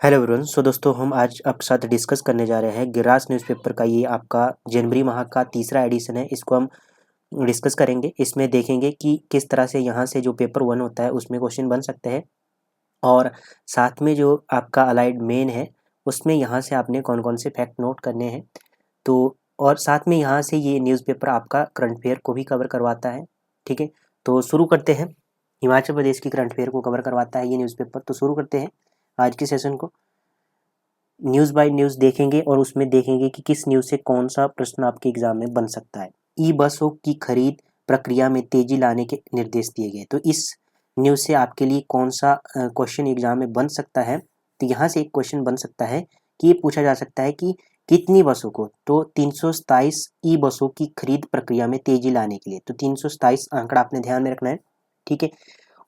Hello everyone. सो दोस्तों, हम आज आपके साथ डिस्कस करने जा रहे हैं गिरास न्यूज़पेपर का। ये आपका जनवरी माह का तीसरा एडिशन है। इसको हम डिस्कस करेंगे। इसमें देखेंगे कि किस तरह से यहाँ से जो पेपर वन होता है उसमें क्वेश्चन बन सकते हैं, और साथ में जो आपका अलाइड मेन है उसमें यहाँ से आपने कौन कौन से फैक्ट नोट करने हैं। तो और साथ में यहाँ से ये न्यूज़पेपर आपका करंट अफेयर को भी कवर करवाता है। ठीक है, तो शुरू करते हैं। हिमाचल प्रदेश की करंट अफेयर को कवर करवाता है ये न्यूज़पेपर। तो शुरू करते हैं आज के सेशन को। न्यूज़ बाय न्यूज़ देखेंगे और उसमें देखेंगे कि किस न्यूज़ से कौन सा प्रश्न आपके एग्जाम में बन सकता है। ई बसों की खरीद प्रक्रिया में तेजी लाने के निर्देश दिए गए। तो इस न्यूज़ से आपके लिए कौन सा क्वेश्चन एग्जाम में बन सकता है। तो यहाँ से एक क्वेश्चन बन सकता है कि ये पूछा जा सकता है कि कितनी बसों को, तो 327 ई बसों की खरीद प्रक्रिया में तेजी लाने के लिए। तो 327 आंकड़ा आपने ध्यान में रखना है। ठीक है,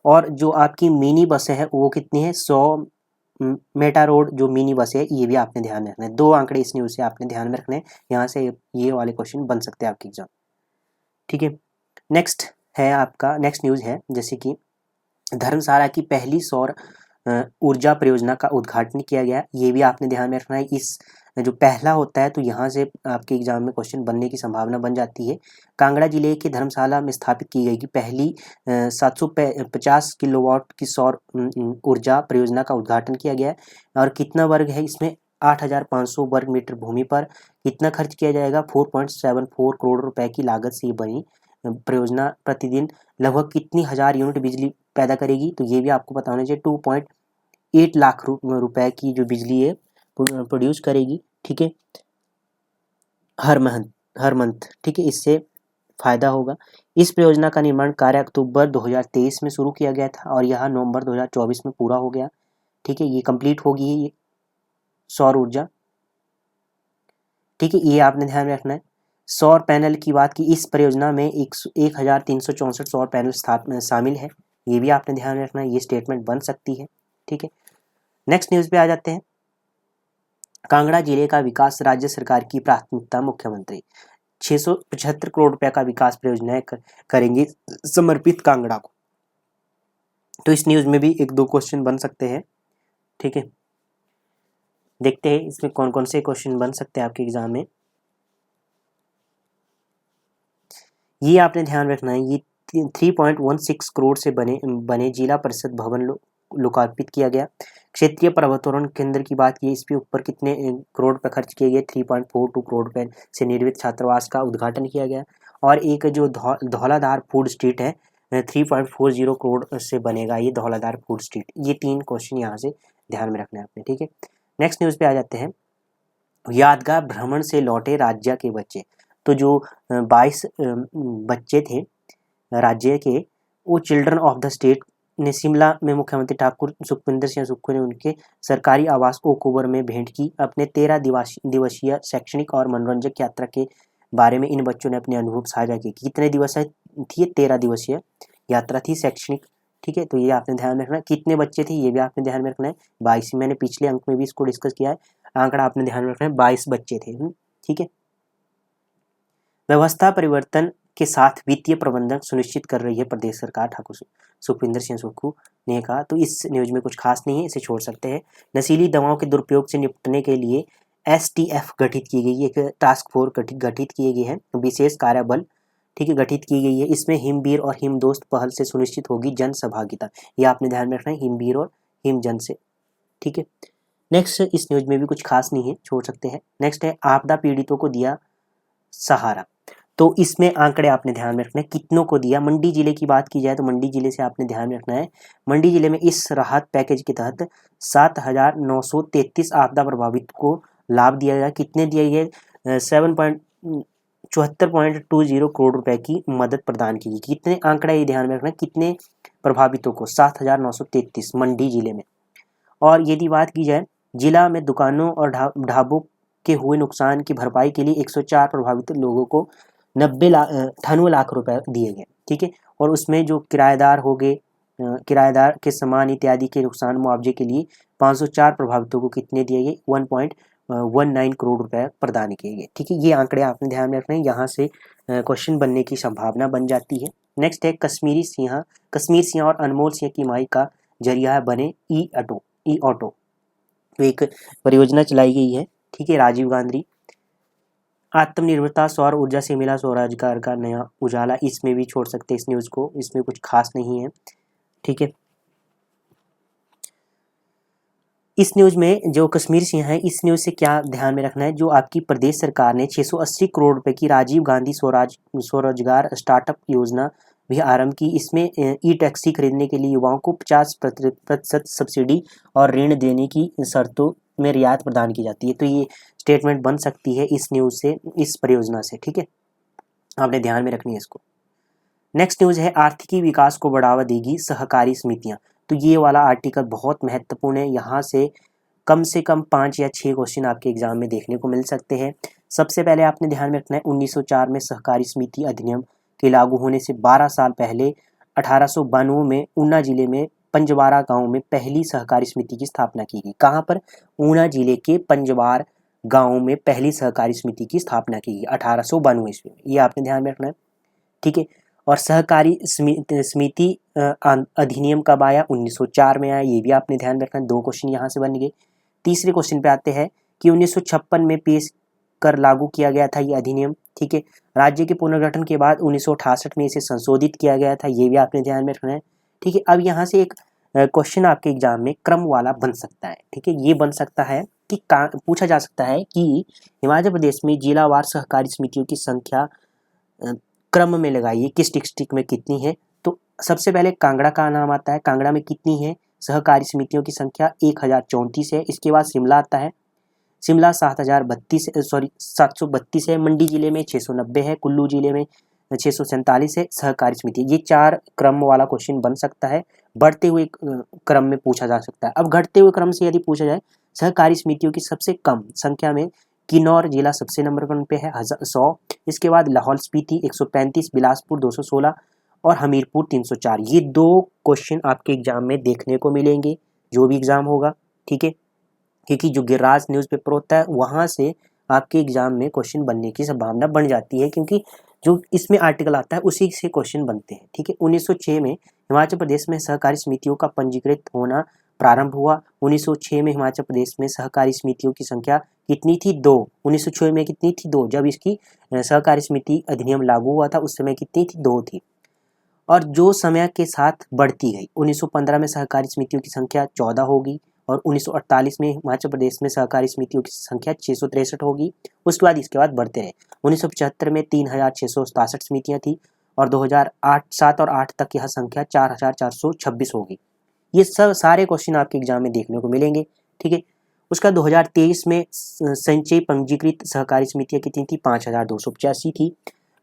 और जो आपकी मिनी बसें हैं वो कितनी है, 100 मेटा रोड जो मिनी बस है ये भी आपने ध्यान में रखना है। 2 आंकड़े इस न्यूज़ से आपने ध्यान में रखने हैं। यहाँ से ये वाले क्वेश्चन बन सकते हैं आपके एग्जाम। ठीक है, नेक्स्ट है आपका, नेक्स्ट न्यूज़ है जैसे कि धर्मशाला की पहली सौर ऊर्जा परियोजना का उद्घाटन किया गया। ये भी आपने ध्यान में रखना है। इस जो पहला होता है तो यहाँ से आपके एग्जाम में क्वेश्चन बनने की संभावना बन जाती है। कांगड़ा जिले के धर्मशाला में स्थापित की गई पहली 750 किलोवाट की सौर ऊर्जा परियोजना का उद्घाटन किया गया। और कितना वर्ग है इसमें, 8,500 वर्ग मीटर भूमि पर। कितना खर्च किया जाएगा, 4.74 करोड़ रुपए की लागत से ये बनी परियोजना प्रतिदिन लगभग कितनी हजार यूनिट बिजली पैदा करेगी। तो ये भी आपको पता होना चाहिए। 2.8 लाख रुपए की जो बिजली है प्रोड्यूस करेगी। ठीक है, हर मंथ। ठीक है, इससे फायदा होगा। इस परियोजना का निर्माण कार्य अक्टूबर 2023 में शुरू किया गया था और यह नवंबर 2024 में पूरा हो गया। ठीक है, ये कंप्लीट होगी ये सौर ऊर्जा। ठीक है, ये आपने ध्यान में रखना है। सौर पैनल की बात की, इस परियोजना में 1364 सौर पैनल शामिल है। ये भी आपने ध्यान में रखना है, ये स्टेटमेंट बन सकती है। ठीक है, नेक्स्ट न्यूज़ पे आ जाते हैं। कांगड़ा जिले का विकास राज्य सरकार की प्राथमिकता। मुख्यमंत्री 675 करोड़ रुपए का विकास परियोजनाएं करेंगी समर्पित कांगड़ा को। तो इस न्यूज़ में भी 1-2 क्वेश्चन बन सकते हैं। ठीक है, देखते हैं इसमें कौन कौन से क्वेश्चन बन सकते हैं आपके एग्जाम में। ये आपने ध्यान रखना है। ये 3.16 करोड़ से बने जिला परिषद भवन लोकार्पित किया गया। क्षेत्रीय पर्वतारोहण केंद्र की बात की, इस पे ऊपर कितने करोड़ रुपए खर्च किए गए, 3.42 करोड़ रुपए से निर्मित छात्रावास का उद्घाटन किया गया। और एक जो धौलाधार फूड स्ट्रीट है, 3.40 करोड़ से बनेगा ये धौलाधार फूड स्ट्रीट। ये 3 क्वेश्चन यहाँ से ध्यान में रखना है आपने। ठीक है, नेक्स्ट न्यूज़ पे आ जाते हैं। यादगार भ्रमण से लौटे राज्य के बच्चे। तो जो 22 बच्चे थे राज्य के, वो चिल्ड्रन ऑफ द स्टेट ने शिमला में मुख्यमंत्री ठाकुर सुखविंदर सिंह सुक्खू ने उनके सरकारी आवास ओक ओवर में भेंट की। अपने 13 दिवसीय शैक्षणिक और मनोरंजक यात्रा के बारे में इन बच्चों ने अपने अनुभव साझा किए। कितने दिवस थी, 13 दिवसीय यात्रा थी शैक्षणिक। ठीक है, तो ये आपने ध्यान में रखना है। कितने बच्चे थे ये भी आपने ध्यान में रखना है। 22, मैंने पिछले अंक में भी इसको डिस्कस किया है। आंकड़ा आपने ध्यान में रखना है, 22 बच्चे थे। ठीक है, व्यवस्था परिवर्तन के साथ वित्तीय प्रबंधन सुनिश्चित कर रही है प्रदेश सरकार, ठाकुर सुखविंदर सिंह सुक्खू ने कहा। तो इस न्यूज में कुछ खास नहीं है, इसे छोड़ सकते हैं। नशीली दवाओं के दुरुपयोग से निपटने के लिए STF गठित की गई है, एक टास्क फोर्स गठित किए गए हैं, विशेष कार्य बल। ठीक है, गठित की गई है। इसमें हिमवीर और हिम दोस्त पहल से सुनिश्चित होगी जन सहभागिता। ये आपने ध्यान में रखना है, हिमवीर और हिम जन से। ठीक है, नेक्स्ट इस न्यूज में भी कुछ खास नहीं है, छोड़ सकते हैं। नेक्स्ट है आपदा पीड़ितों को दिया सहारा। तो इसमें आंकड़े आपने ध्यान में रखना है, कितनों को दिया। मंडी जिले की बात की जाए तो मंडी जिले से आपने ध्यान में रखना है। मंडी जिले में इस राहत पैकेज के तहत 7,933 आपदा प्रभावित को लाभ दिया गया। कितने दिए गए, 74.20 करोड़ रुपए की मदद प्रदान की गई। कितने आंकड़ा ये ध्यान में रखना है, कितने प्रभावितों को, 7,933 मंडी जिले में। और यदि बात की जाए जिला में दुकानों और ढाबों के हुए नुकसान की भरपाई के लिए 104 प्रभावित लोगों को 98 लाख रुपए दिए गए। ठीक है, और उसमें जो किराएदार हो गए, किराएदार के सामान इत्यादि के नुकसान मुआवजे के लिए 504 प्रभावितों को कितने दिए गए, 1.19 करोड़ रुपए प्रदान किए गए। ठीक है, ये आंकड़े आपने ध्यान में रखने हैं, यहाँ से क्वेश्चन बनने की संभावना बन जाती है। नेक्स्ट है कश्मीर सिंह और अनमोल सिंह की माई का जरिया बने ई ऑटो। तो एक परियोजना चलाई गई है, ठीक है, राजीव गांधी। आत्मनिर्भरता सौर ऊर्जा से मिला स्वरोजगार का नया उजाला, इसमें भी छोड़ सकते हैं इस न्यूज़ को, इसमें कुछ खास नहीं है, ठीक है। इस न्यूज़ में जो कश्मीर सिंह है, इस न्यूज़ से क्या ध्यान में रखना है, जो आपकी प्रदेश सरकार ने 680 करोड़ रुपए की राजीव गांधी स्वरोजगार स्टार्टअप योजना भी आरंभ की। इसमें ई टैक्सी खरीदने के लिए युवाओं को 50% सब्सिडी और ऋण देने की शर्तों में रियायत प्रदान की जाती है। तो ये स्टेटमेंट बन सकती है इस न्यूज़ से, इस परियोजना से, ठीक है, आपने ध्यान में रखनी है इसको। नेक्स्ट न्यूज़ है, आर्थिकी विकास को बढ़ावा देगी सहकारी समितियां। तो ये वाला आर्टिकल बहुत महत्वपूर्ण है, यहाँ से कम 5 या 6 क्वेश्चन आपके एग्जाम में देखने को मिल सकते हैं। सबसे पहले आपने ध्यान में रखना है 1904 में सहकारी समिति अधिनियम के लागू होने से 12 साल पहले 1892 में ऊना जिले में पंजवारा गांव में पहली सहकारी समिति की स्थापना की गई। कहाँ पर? ऊना जिले के पंजवार गांव में पहली सहकारी समिति की स्थापना की गई 1892 ईस्वी में, ये आपने ध्यान में रखना है, ठीक है। और सहकारी समिति अधिनियम कब आया? 1904 में आया, ये भी आपने ध्यान रखना है। 2 क्वेश्चन यहाँ से बन गए। तीसरे क्वेश्चन पे आते हैं कि 1956 में पेश कर लागू किया गया था ये अधिनियम, ठीक है। राज्य के पुनर्गठन के बाद 1968 में इसे संशोधित किया गया था, ये भी आपने ध्यान में रखना है, ठीक है। अब यहाँ से एक क्वेश्चन आपके एग्जाम में क्रम वाला बन सकता है, ठीक है। ये बन सकता है कि पूछा जा सकता है कि हिमाचल प्रदेश में जिलावार सहकारी समितियों की संख्या क्रम में लगाइए, किस डिस्ट्रिक्ट में कितनी है। तो सबसे पहले कांगड़ा का नाम आता है, कांगड़ा में कितनी है सहकारी समितियों की संख्या? 1034 है। इसके बाद शिमला आता है, शिमला 732 है। मंडी जिले में 690 है, कुल्लू जिले में 647 है सहकारी समिति। ये 4 क्रम वाला क्वेश्चन बन सकता है, बढ़ते हुए क्रम में पूछा जा सकता है। अब घटते हुए क्रम से यदि पूछा जाए, सहकारी समितियों की सबसे कम संख्या में किन्नौर जिला सबसे नंबर 1 पे है 100। इसके बाद लाहौल स्पीति 135, बिलासपुर 216 और हमीरपुर 304। ये 2 क्वेश्चन आपके एग्जाम में देखने को मिलेंगे, जो भी एग्जाम होगा, ठीक है। क्योंकि जो गिरिराज न्यूज़पेपर होता है वहाँ से आपके एग्जाम में क्वेश्चन बनने की संभावना बन जाती है, क्योंकि जो इसमें आर्टिकल आता है उसी से क्वेश्चन बनते हैं, ठीक है। 1906 में हिमाचल प्रदेश में सहकारी समितियों का पंजीकृत होना प्रारंभ हुआ। 1906 में हिमाचल प्रदेश में सहकारी समितियों की संख्या कितनी थी? 2। 1906 में कितनी थी? 2। जब इसकी सहकारी समिति अधिनियम लागू हुआ था उस समय कितनी थी? 2 थी। और जो समय के साथ बढ़ती गई, 1915 में सहकारी समितियों की संख्या 14 होगी और 1948 में हिमाचल प्रदेश में सहकारी समितियों की संख्या 663 होगी। उसके बाद इसके बाद बढ़ते रहे। 1975 में 3667 समितियां थी और 2008 7 और 8 तक यह संख्या 4426 होगी। ये सब सारे क्वेश्चन आपके एग्जाम में देखने को मिलेंगे, ठीक है। उसका 2023 में संचयी पंजीकृत सहकारी समितियां कितनी थी? 5285 थी।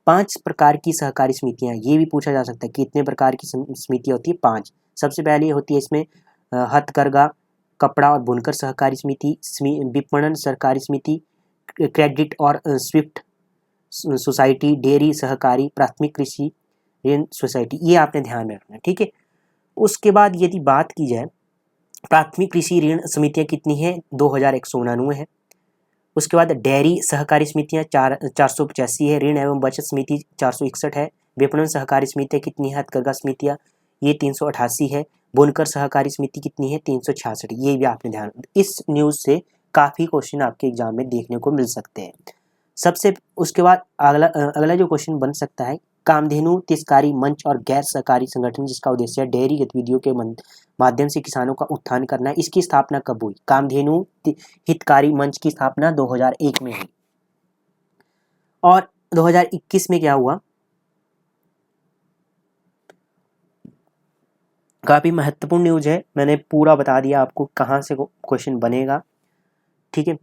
5 प्रकार की सहकारी समितियां, ये भी पूछा जा सकता है कि कितने प्रकार की समितियां होती है? 5। सबसे पहले होती है इसमें हथकरघा, कपड़ा और बुनकर सहकारी समिति, विपणन सहकारी समिति, क्रेडिट और स्विफ्ट सोसाइटी, डेयरी सहकारी, प्राथमिक कृषि ऋण सोसाइटी, ये आपने ध्यान में रखना है, ठीक है। उसके बाद यदि बात की जाए, प्राथमिक कृषि ऋण समितियां कितनी है? 2199 है। उसके बाद डेयरी सहकारी समितियां 485 है। ऋण एवं बचत समिति 461 है। विपणन सहकारी समितियां कितनी है? हथकरघा समितियां ये 388 है। बुनकर सहकारी समिति कितनी है? 366। ये भी आपने ध्यान, इस न्यूज़ से काफ़ी क्वेश्चन आपके एग्जाम में देखने को मिल सकते हैं। सबसे उसके बाद अगला जो क्वेश्चन बन सकता है, कामधेनु तिस्कारी मंच और गैर सरकारी संगठन जिसका उद्देश्य डेयरी गतिविधियों के माध्यम से किसानों का उत्थान करना है, इसकी स्थापना कब हुई? कामधेनु हितकारी मंच की स्थापना 2001 में हुई। और 2021 में क्या हुआ? काफ़ी महत्वपूर्ण न्यूज है, मैंने पूरा बता दिया आपको कहाँ से क्वेश्चन बनेगा, ठीक है।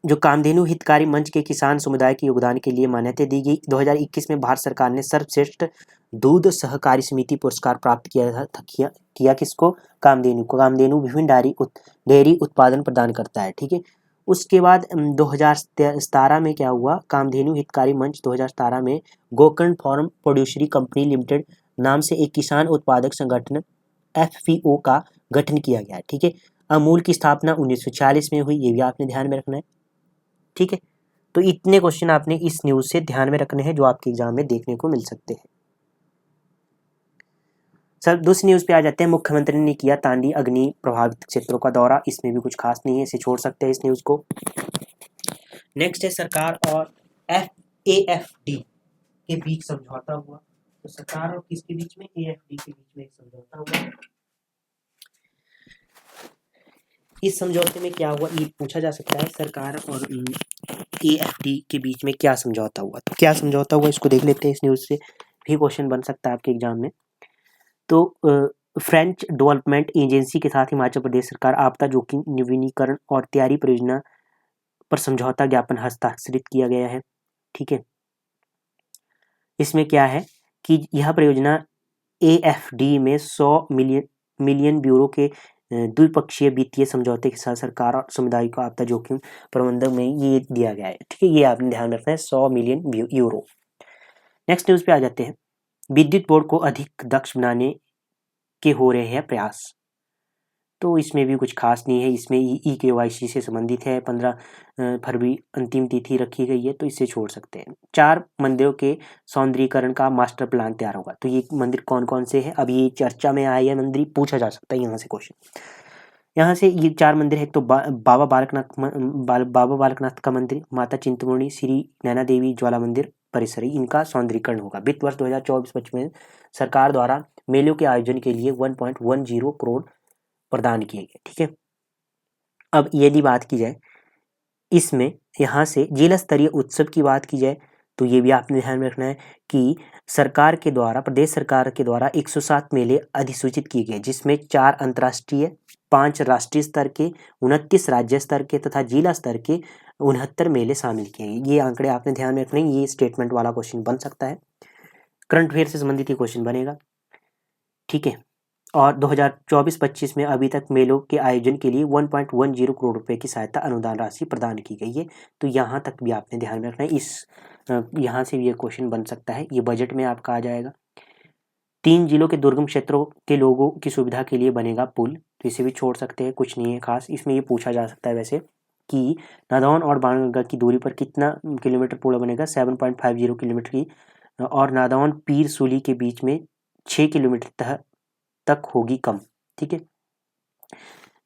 जो कामधेनु हितकारी मंच के किसान समुदाय के योगदान के लिए मान्यता दी गई। 2021 में भारत सरकार ने सर्वश्रेष्ठ दूध सहकारी समिति पुरस्कार प्राप्त किया किसको? कामधेनु को। कामधेनु विभिन्न डेयरी उत्पादन प्रदान करता है, ठीक है। उसके बाद 2017 में क्या हुआ? कामधेनु हितकारी मंच 2017 में गोकर्ण फार्म प्रोड्यूसरी कंपनी लिमिटेड नाम से एक किसान उत्पादक संगठन FPO का गठन किया गया, ठीक है। अमूल की स्थापना 1946 में हुई, ये भी आपने ध्यान में रखना है, ठीक है। तो इतने क्वेश्चन आपने इस न्यूज़ से ध्यान में रखने हैं जो आपके एग्जाम में देखने को मिल सकते हैं। सर दूसरी न्यूज़ पे आ जाते हैं। मुख्यमंत्री ने किया तांडी अग्नि प्रभावित क्षेत्रों का दौरा। इसमें भी कुछ खास नहीं है, इसे छोड़ सकते हैं इस न्यूज़ को। नेक्स्ट है सरकार और AFD के बीच समझौता हुआ। तो सरकार और किसके बीच में? AFD के बीच में एक समझौता हुआ। इस समझौते में क्या हुआ ये पूछा जा सकता है। सरकार और AFD के बीच में क्या समझौता हुआ? तो क्या समझौता हुआ इसको देख लेते हैं। इस न्यूज़ से भी क्वेश्चन बन सकता है आपके एग्जाम में। तो फ्रेंच डेवलपमेंट एजेंसी के साथ हिमाचल प्रदेश सरकार आपदा जोखिम नवीनीकरण और तैयारी परियोजना पर समझौता ज्ञापन हस्ताक्षरित किया गया है। ठीक है, इसमें क्या है कि यह परियोजना AFD में 100 मिलियन यूरो के द्विपक्षीय वित्तीय समझौते के साथ सरकार और समुदाय को आपदा जोखिम प्रबंधन में ये दिया गया है। ठीक है, ये आपने ध्यान रखना है, 100 मिलियन यूरो। नेक्स्ट न्यूज़ पे आ जाते हैं। विद्युत बोर्ड को अधिक दक्ष बनाने के हो रहे हैं प्रयास। तो इसमें भी कुछ खास नहीं है। इसमें EKYC से संबंधित है। 15 फरवरी अंतिम तिथि रखी गई है, तो इसे छोड़ सकते हैं। 4 मंदिरों के सौंदर्यीकरण का मास्टर प्लान तैयार होगा। तो ये मंदिर कौन कौन से हैं? अब ये चर्चा में आए हैं मंदिर, पूछा जा सकता है यहाँ से क्वेश्चन। यहाँ से ये 4 मंदिर है। तो बाबा बालकनाथ का मंदिर, माता चिंतपूर्णी, श्री नैना देवी ज्वाला मंदिर परिसर, इनका सौंदर्यीकरण होगा। वित्त वर्ष 2024-25 में सरकार द्वारा मेलों के आयोजन के लिए 1.10 करोड़ प्रदान किए गए। ठीक है, अब यदि बात की जाए इसमें यहाँ से जिला स्तरीय उत्सव की बात की जाए, तो ये भी आपने ध्यान में रखना है कि सरकार के द्वारा, प्रदेश सरकार के द्वारा 107 मेले अधिसूचित किए गए, जिसमें 4 अंतर्राष्ट्रीय, 5 राष्ट्रीय स्तर के, 29 राज्य स्तर के तथा जिला स्तर के 69 मेले शामिल किए गए। ये आंकड़े आपने ध्यान में रखने, ये स्टेटमेंट वाला क्वेश्चन बन सकता है, करंट अफेयर से संबंधित ये क्वेश्चन बनेगा। ठीक है, और 2024-25 में अभी तक मेलों के आयोजन के लिए 1.10 करोड़ रुपए की सहायता अनुदान राशि प्रदान की गई है। तो यहाँ तक भी आपने ध्यान में रखना है। यहाँ से भी ये क्वेश्चन बन सकता है, ये बजट में आपका आ जाएगा। 3 जिलों के दुर्गम क्षेत्रों के लोगों की सुविधा के लिए बनेगा पुल। तो इसे भी छोड़ सकते हैं, कुछ नहीं है खास। इसमें ये पूछा जा सकता है वैसे कि नादौन और बाणगंगा की दूरी पर कितना किलोमीटर पुल बनेगा? 7.50 किलोमीटर की, और नादौन पीर सूली के बीच में 6 किलोमीटर तक होगी कम। ठीक है,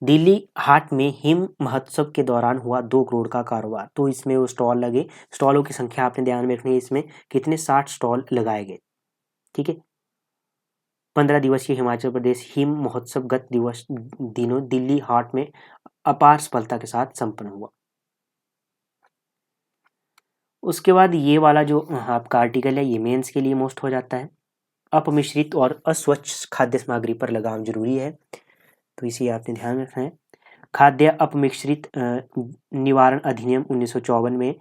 दिल्ली हाट में हिम महोत्सव के दौरान हुआ 2 करोड़ का कारोबार। तो इसमें वो स्टॉल लगे, स्टॉलों की संख्या आपने ध्यान में रखनी है। इसमें कितने? 60 स्टॉल लगाए गए। ठीक है, 15 दिवसीय हिमाचल प्रदेश हिम महोत्सव गत दिनों दिल्ली हाट में अपार सफलता के साथ संपन्न हुआ। उसके बाद ये वाला जो आपका आर्टिकल है, ये मेंस के लिए मोस्ट हो जाता है। अपमिश्रित और अस्वच्छ खाद्य सामग्री पर लगाम जरूरी है, तो इसे आपने ध्यान में रखना है। खाद्य अपमिश्रित निवारण अधिनियम 1954 में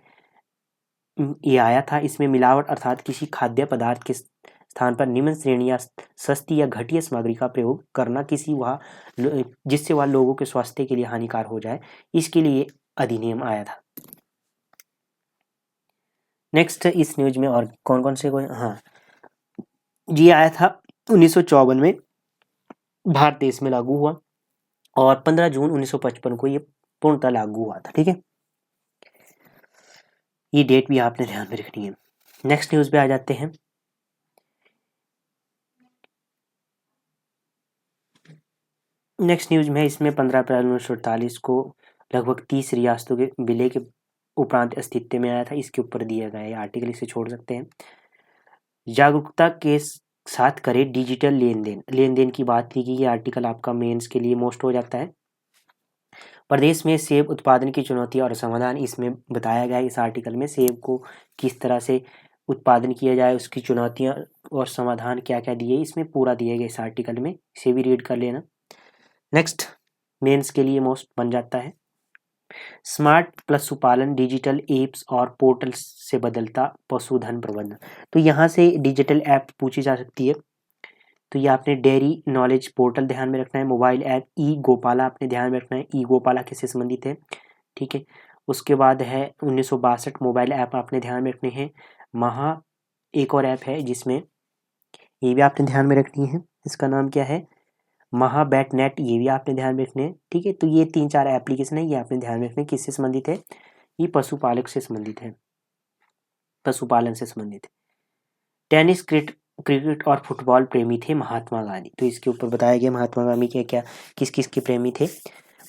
ये आया था। इसमें मिलावट अर्थात किसी खाद्य पदार्थ के स्थान पर निम्न श्रेणी या सस्ती या घटिया सामग्री का प्रयोग करना जिससे वह लोगों के स्वास्थ्य के लिए हानिकारक हो जाए, इसके लिए अधिनियम आया था। नेक्स्ट इस न्यूज में और कौन कौन से ये आया था 1954 में, भारत देश में लागू हुआ, और 15 जून 1955 को ये पूर्णतः लागू हुआ था। ठीक है, ये डेट भी आपने ध्यान में रखनी है। नेक्स्ट न्यूज पे आ जाते हैं। नेक्स्ट न्यूज में इसमें 15 अप्रैल 1948 को लगभग 30 रियासतों के विलय के उपरांत अस्तित्व में आया था। इसके ऊपर दिया गया है आर्टिकल, इसे छोड़ सकते हैं। जागरूकता के साथ करें डिजिटल लेन देन की बात की गई। ये आर्टिकल आपका मेंस के लिए मोस्ट हो जाता है। प्रदेश में सेब उत्पादन की चुनौती और समाधान इसमें बताया गया है। इस आर्टिकल में सेब को किस तरह से उत्पादन किया जाए, उसकी चुनौतियां और समाधान क्या क्या दिए, इसमें पूरा दिए गए इस आर्टिकल में, इसे भी रीड कर लेना। नेक्स्ट मेंस के लिए मोस्ट बन जाता है। स्मार्ट पशुपालन डिजिटल एप्स और पोर्टल से बदलता पशुधन प्रबंधन। तो यहाँ से डिजिटल ऐप पूछी जा सकती है। तो ये आपने डेयरी नॉलेज पोर्टल ध्यान में रखना है। मोबाइल ऐप ई गोपाला आपने ध्यान में रखना है। ई गोपाला किससे संबंधित है? ठीक है, उसके बाद है 1962 मोबाइल ऐप आपने ध्यान में रखने हैं। एक और ऐप है जिसमें ये भी आपने ध्यान में रखनी है, इसका नाम क्या है? बैट नेट, ये भी आपने ध्यान में रखने हैं। ठीक है, तो ये 3-4 एप्लीकेशन है, ये आपने ध्यान में रखने। किससे संबंधित है? ये पशुपालक से संबंधित है, पशुपालन से संबंधित है। क्रिकेट और फुटबॉल प्रेमी थे महात्मा गांधी। तो इसके ऊपर बताया गया महात्मा गांधी के क्या किस किस के प्रेमी थे।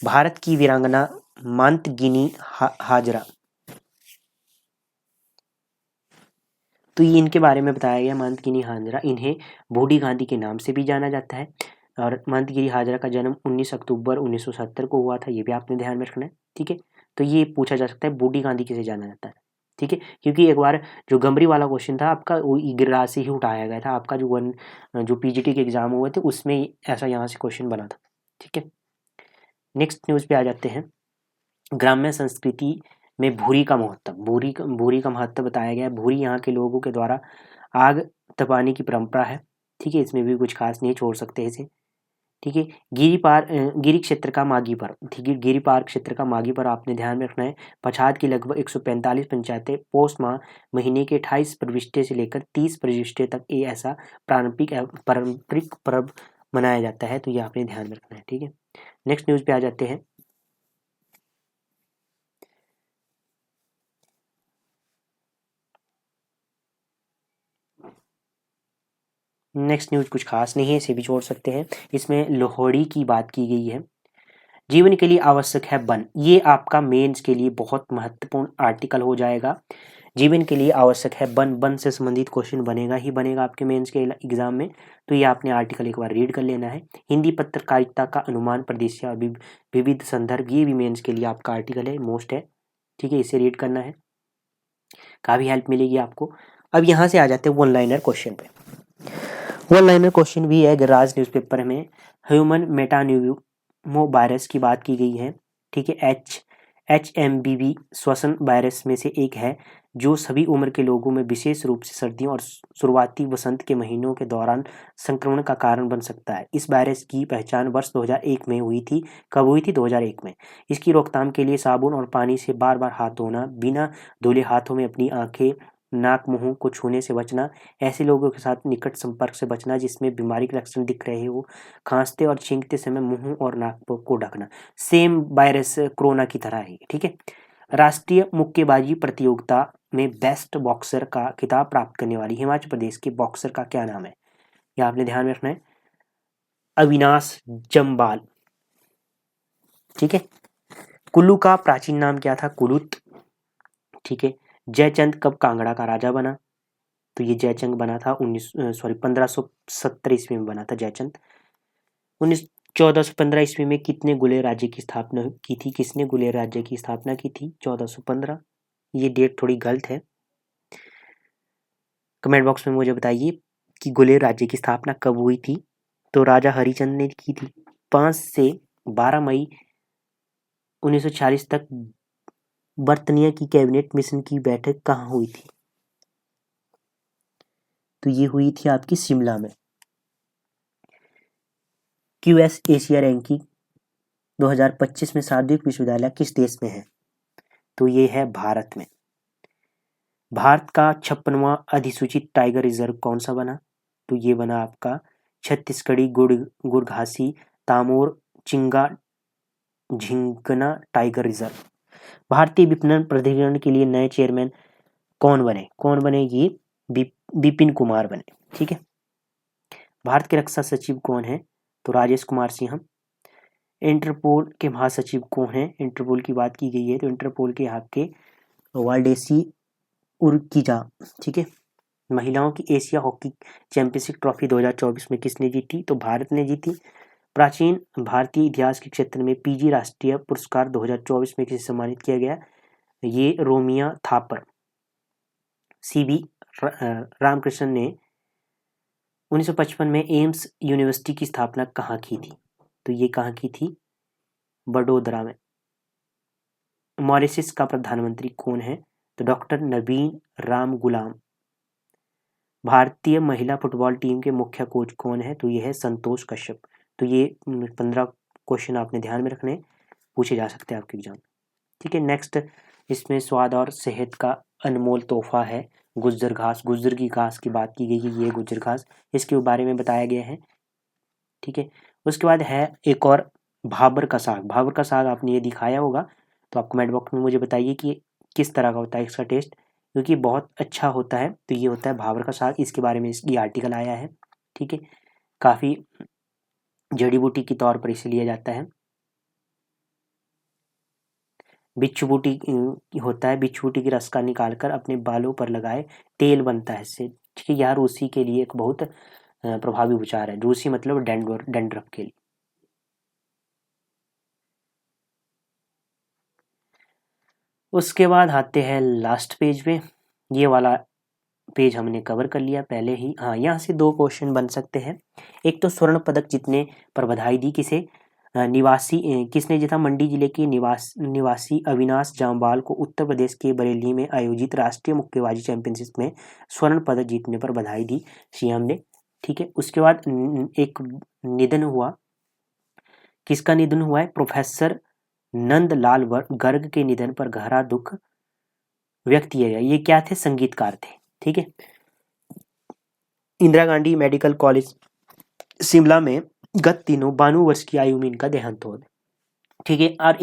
भारत की वीरांगना मांतगिनी हाजरा, तो ये इनके बारे में बताया गया। मांतगिनी हाजरा, इन्हें बूढ़ी गांधी के नाम से भी जाना जाता है। और मांतगिरी हाजरा का जन्म 19 अक्टूबर 1970 को हुआ था, ये भी आपने ध्यान में रखना है। ठीक है, तो ये पूछा जा सकता है बूढ़ी गांधी किसे जाना जाता है। ठीक है, क्योंकि एक बार जो गमरी वाला क्वेश्चन था आपका वो गिरिराज से ही उठाया गया था। आपका जो पीजीटी के एग्जाम हुए थे उसमें ऐसा यहाँ से क्वेश्चन बना था। ठीक है, नेक्स्ट न्यूज़ पे आ जाते हैं। ग्राम्य संस्कृति में भूरी का महत्व, भूरी का महत्व बताया गया है। भूरी यहाँ के लोगों के द्वारा आग तपाने की परंपरा है। ठीक है, इसमें भी कुछ खास नहीं, छोड़ सकते हैं इसे। ठीक है, गिरी क्षेत्र का मागी पर्व, ठीक है, गिरी पार क्षेत्र का मागी पर्व आपने ध्यान में रखना है। पछाद की लगभग 145 पंचायतें पौष महीने के 28 प्रविष्टे से लेकर 30 प्रविष्टे तक ये ऐसा पारंपरिक पर्व मनाया जाता है। तो ये आपने ध्यान में रखना है। ठीक है, नेक्स्ट न्यूज पे आ जाते हैं। नेक्स्ट न्यूज कुछ खास नहीं है, इसे भी छोड़ सकते हैं। इसमें लोहड़ी की बात की गई है। जीवन के लिए आवश्यक है वन, ये आपका मेंस के लिए बहुत महत्वपूर्ण आर्टिकल हो जाएगा। जीवन के लिए आवश्यक है वन, वन से संबंधित क्वेश्चन बनेगा ही बनेगा आपके मेंस के एग्जाम में। तो ये आपने आर्टिकल एक बार रीड कर लेना है। हिंदी पत्रकारिता का अनुमान, प्रदेशीय और विविध संदर्भ, ये भी मेंस के लिए आपका आर्टिकल है, मोस्ट है। ठीक है, इसे रीड करना है, काफ़ी हेल्प मिलेगी आपको। अब यहाँ से आ जाते हैं वन लाइनर क्वेश्चन पे। वन लाइनर क्वेश्चन भी है गिरिराज न्यूज़पेपर में। ह्यूमन मेटान्यूमो वायरस की बात की गई है। ठीक है, HMBV श्वसन वायरस में से एक है जो सभी उम्र के लोगों में विशेष रूप से सर्दियों और शुरुआती वसंत के महीनों के दौरान संक्रमण का कारण बन सकता है। इस वायरस की पहचान वर्ष 2001 में हुई थी। कब हुई थी? 2001 में। इसकी रोकथाम के लिए साबुन और पानी से बार बार हाथ धोना, बिना धुले हाथों में अपनी आंखें, नाक, मुंह को छूने से बचना, ऐसे लोगों के साथ निकट संपर्क से बचना जिसमें बीमारी के लक्षण दिख रहे हो, खांसते और छींकते समय मुंह और नाक को ढकना। सेम वायरस कोरोना की तरह है। ठीक है, राष्ट्रीय मुक्केबाजी प्रतियोगिता में बेस्ट बॉक्सर का खिताब प्राप्त करने वाली हिमाचल प्रदेश के बॉक्सर का क्या नाम है? यह आपने ध्यान में रखना है, अविनाश जम्बाल। ठीक है, कुल्लू का प्राचीन नाम क्या था? कुलुत। ठीक है, जयचंद कब कांगड़ा का राजा बना? तो ये जयचंद बना था 1570 ईस्वी में बना था जयचंद। 1415 ईस्वी में कितने गुलेर राज्य की स्थापना की थी? किसने गुलेर राज्य की स्थापना की थी? 1415। ये डेट थोड़ी गलत है, कमेंट बॉक्स में मुझे बताइए कि गुलेर राज्य की स्थापना कब हुई थी। तो राजा हरिचंद ने की थी। 5 से 12 मई 1940 तक बर्तनिया की कैबिनेट मिशन की बैठक कहाँ हुई थी? तो ये हुई थी आपकी शिमला में। QS एशिया रैंकिंग 2025 में शारदीय विश्वविद्यालय किस देश में है? तो ये है भारत में। भारत का 56वां अधिसूचित टाइगर रिजर्व कौन सा बना? तो ये बना आपका छत्तीसगढ़ी गुड़घासी तामोर चिंगा झिंगना टाइगर रिजर्व। भारतीय विपणन प्राधिकरण के लिए नए चेयरमैन कौन बने? ये विपिन कुमार बने। ठीक है, भारत के रक्षा सचिव कौन है? तो राजेश कुमार सिंह। इंटरपोल के महासचिव कौन है? इंटरपोल की बात की गई है तो इंटरपोल के आपके वाल्डेसी उर्किजा। ठीक है, महिलाओं की एशिया हॉकी चैंपियनशिप ट्रॉफी 2024 में किसने जीती? तो भारत ने जीती। प्राचीन भारतीय इतिहास के क्षेत्र में PG राष्ट्रीय पुरस्कार 2024 में किसे सम्मानित किया गया? ये रोमिया थापर। CB रामकृष्णन ने 1955 में एम्स यूनिवर्सिटी की स्थापना कहाँ की थी? तो ये कहाँ की थी? वडोदरा में। मॉरिशस का प्रधानमंत्री कौन है? तो डॉक्टर नवीन राम गुलाम। भारतीय महिला फुटबॉल टीम के मुख्य कोच कौन है? तो ये है संतोष कश्यप। तो ये 15 क्वेश्चन आपने ध्यान में रखने, पूछे जा सकते हैं आपके एग्जाम। ठीक है, नेक्स्ट इसमें स्वाद और सेहत का अनमोल तोहफा है गुज्जर घास। गुज्जर की घास की बात की गई है, ये गुज्जर घास, इसके बारे में बताया गया है। ठीक है, उसके बाद है एक और भाबर का साग। भाबर का साग आपने ये दिखाया होगा, तो आप कमेंट बॉक्स में मुझे बताइए कि किस तरह का होता है इसका टेस्ट। क्योंकि बहुत अच्छा होता है। तो ये होता है भाबर का साग, इसके बारे में इसकी आर्टिकल आया है। ठीक है, काफ़ी जड़ी बूटी के तौर पर इसे लिया जाता है। बिच्छू बूटी होता है, बिच्छू बूटी की रस का निकाल कर अपने बालों पर लगाए, तेल बनता है इससे। ठीक है, यह रूसी के लिए एक बहुत प्रभावी उपचार है। रूसी मतलब डैंड्रफ के लिए। उसके बाद आते हैं लास्ट पेज पे। ये वाला पेज हमने कवर कर लिया पहले ही। हाँ, यहाँ से दो क्वेश्चन बन सकते हैं। एक तो स्वर्ण पदक जीतने पर बधाई दी किसे? किसने जीता? मंडी जिले के निवासी अविनाश जामवाल को उत्तर प्रदेश के बरेली में आयोजित राष्ट्रीय मुक्केबाजी चैंपियनशिप में स्वर्ण पदक जीतने पर बधाई दी सीएम ने। ठीक है, उसके बाद एक निधन हुआ। किसका निधन हुआ है? प्रोफेसर नंदलाल गर्ग के निधन पर गहरा दुख व्यक्त किया गया। ये क्या थे? संगीतकार थे। ठीक है, इंदिरा गांधी मेडिकल कॉलेज शिमला में गत दिनों 92 वर्ष की आयु में इनका देहांत हो गया। ठीक है, और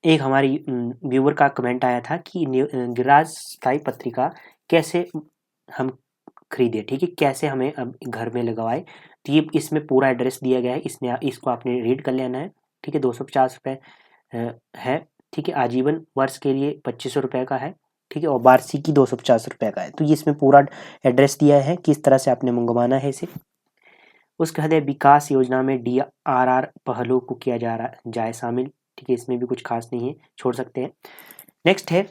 एक हमारी व्यूवर का कमेंट आया था कि गिरिराज स्थायी पत्रिका कैसे हम खरीदे। ठीक है, कैसे हमें अब घर में लगवाए। तो ये इसमें पूरा एड्रेस दिया गया है, इसको आपने रीड कर लेना है। ठीक है, 250 रुपये है। ठीक है, आजीवन वर्ष के लिए 2500 रुपये का है। ठीक है, और वार्षिकी 250 रुपये का है। तो ये इसमें पूरा एड्रेस दिया है, किस तरह से आपने मंगवाना है इसे। उसके बाद विकास योजना में DRR पहलों को किया जाए शामिल। ठीक है, इसमें भी कुछ खास नहीं है, छोड़ सकते हैं। नेक्स्ट है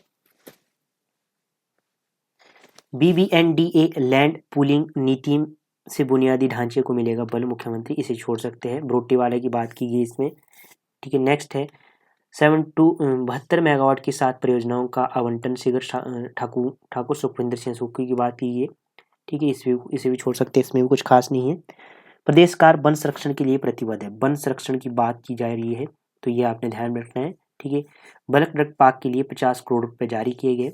BBNDA लैंड पूलिंग नीति से बुनियादी ढांचे को मिलेगा बल, मुख्यमंत्री। इसे छोड़ सकते हैं, ब्रोटी वाले की बात की गई इसमें। ठीक है, नेक्स्ट है 72 मेगावाट की 7 परियोजनाओं का आवंटन शीघ्र, ठाकुर सुखविंदर सिंह सुक्खू की बात की है। ठीक है, इसे भी छोड़ सकते हैं, इसमें भी कुछ खास नहीं है। प्रदेश सरकार वन संरक्षण के लिए प्रतिबद्ध है, वन संरक्षण की बात की जा रही है, तो ये आपने ध्यान में रखना है। ठीक है, बल्क ड्रग पार्क के लिए 50 करोड़ रुपए जारी किए गए।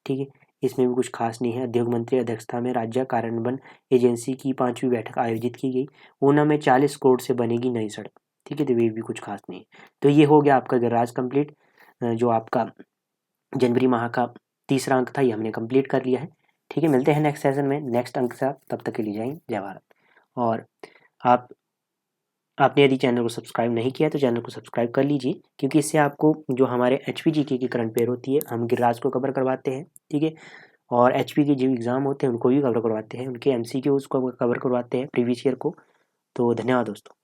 ठीक है, इसमें भी कुछ खास नहीं है। उद्योग मंत्री अध्यक्षता में राज्य कार्यान्वयन एजेंसी की 5वीं बैठक आयोजित की गई। ऊना में 40 करोड़ से बनेगी नई सड़क। ठीक है, तो ये भी कुछ खास नहीं है। तो ये हो गया आपका गिरिराज कंप्लीट। जो आपका जनवरी माह का तीसरा अंक था, ये हमने कंप्लीट कर लिया है। ठीक है, मिलते हैं नेक्स्ट सेशन में नेक्स्ट अंक के साथ। तब तक के लिए जय भारत। और आपने यदि चैनल को सब्सक्राइब नहीं किया तो चैनल को सब्सक्राइब कर लीजिए, क्योंकि इससे आपको जो हमारे HPGK की करंट अफेयर होती है, हम गिरिराज को कवर करवाते हैं। ठीक है, और HP के जो एग्ज़ाम होते हैं उनको भी कवर करवाते हैं, उनके MCQs को कवर करवाते हैं प्रीवियस ईयर को। तो धन्यवाद दोस्तों।